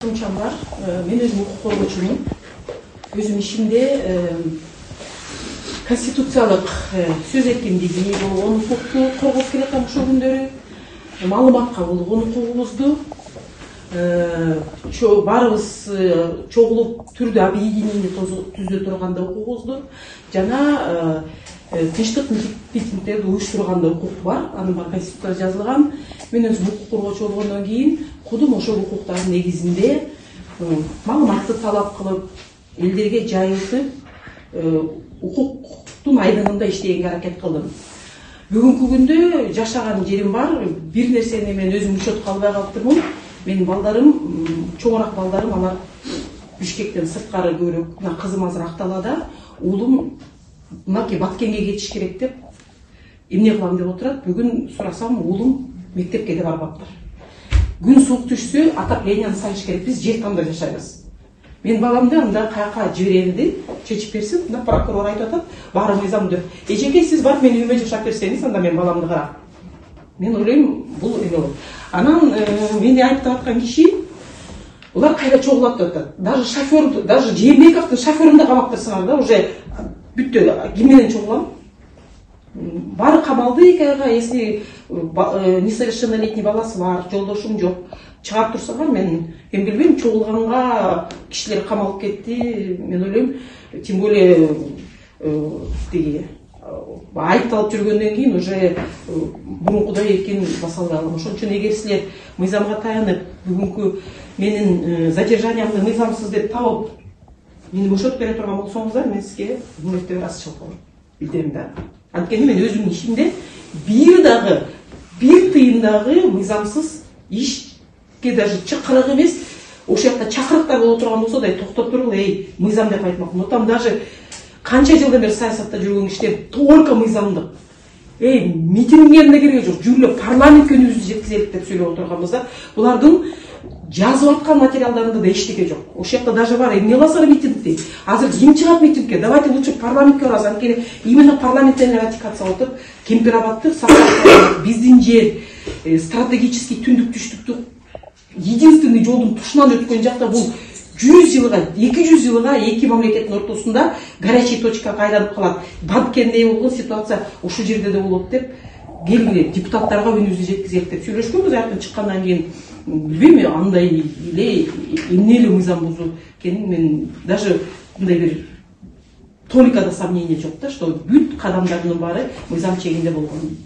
Tunçam var. Men özüm hukuk korgoочумун. Özüm işimde konstituциялык сөз эркиндиги, болгон укукту коргоп келаткан ушул күндөрү маалыматка болгон укугубузду баарыбыз чогулуп түрдө объединение түзө турганда укугубузду жана тынчтык митингдерди уюштурганда укук бар. Анын бар конституцияда жазылган. Мен өзүм укук коргоочу болгондон кийин кудум ошол укуктардын негизинде маалыматты талап кылып, элдерге жайылтып, укуктун айдыңында иштегенге аракет кылдым. Бүгүнкү күндө жашаган жерим бар. Бир нерсени мен өзүм учетко албай калыптырмын. Менин балдарым, чоңураак балдарым, алар Бишкектен сырткары көбүрөөк, мына кызым азыр Акталада, уулум мынакей Баткенге кетиш керек деп эмне кылам деп отурат. Бүгүн сурасам, уулум мектепке да барбаптыр. Күн суук түшсө, отопленияны салыш керек. Биз жер тамда жашайбыз. Мен баламды анда каяка жиберенди чечип берсин, мына прокурор айтып атат, баары мыйзам деп. Эжеке, сиз барып мени үйүмө жашап берсеңиз, анда мен баламды карап. Мен ойлойм, бул эме болот. Анан мени айыптап аткан киши улар кайда чогулат деп атат. Даже шофёр, даже Жээнбековдун шофёрун да камаптырсыңар да, уже бүттү. Ким менен чогулам? Баары камалды 2 айга, если несовершеннолетний баласы бар, жолдошум жок, чыгарып турсаңар, мен билбейм, чогулганга кишилер камалып кетти. Мен ойлойм, тем более тиги айыпталып жүргөндөн кийин уже мурункудай эркин баса албай калам. Ошон үчүн эгер силер мыйзамга таянып, бүгүнкү менин задержаниямды мыйзамсыз деп табып, мени бошотуп бере турган болсоңуздар, мен сизге мурдатып ырасчылык билдирем да. Анткени мен өзүмдүн ишимде бир тыйын дагы мыйзамсыз ишке даже чакырык эмес, ошол жакта чакырыктар боло турган болсо да токтоп туруп, мыйзам деп айтмакмын. Там даже канча жылдан бери саясатта жүргөн кишилер только мыйзамдык. Митингге эмне кереги жок, жүрүп парламентке үнүбүздү жеткизелик деп сүйлөп отурганбыз да. Булардын жазып аткан материалдарында да эчтеке жок. Ошол жакта даже бар, эмне кыласыңар митингди? Азыр ким чыгат митингге? Давайте лучше парламентке барабыз. Анткени именно парламенттен ратификация болуп, Кемпир-Абадты сактап, биздин жер стратегический түндүк түштүктү единственный жолдун тушунан өткөн жакта бул 100 жылга, 200 жылга эки мамлекеттин ортосунда горячий точкага айланып калат. Баткенде болгон ситуация ушул жерде да болот деп, келгиле депутаттарга үнүбүздү жеткизелик деп сүйлөшкөнбүз. Аяктан чыккандан кийин билбейм, андай эле эмне эле мыйзам бузуу экенин мен даже мындай бир толика да сомнение жок да, что бүт кадамдардын баары мыйзам чегинде болгон.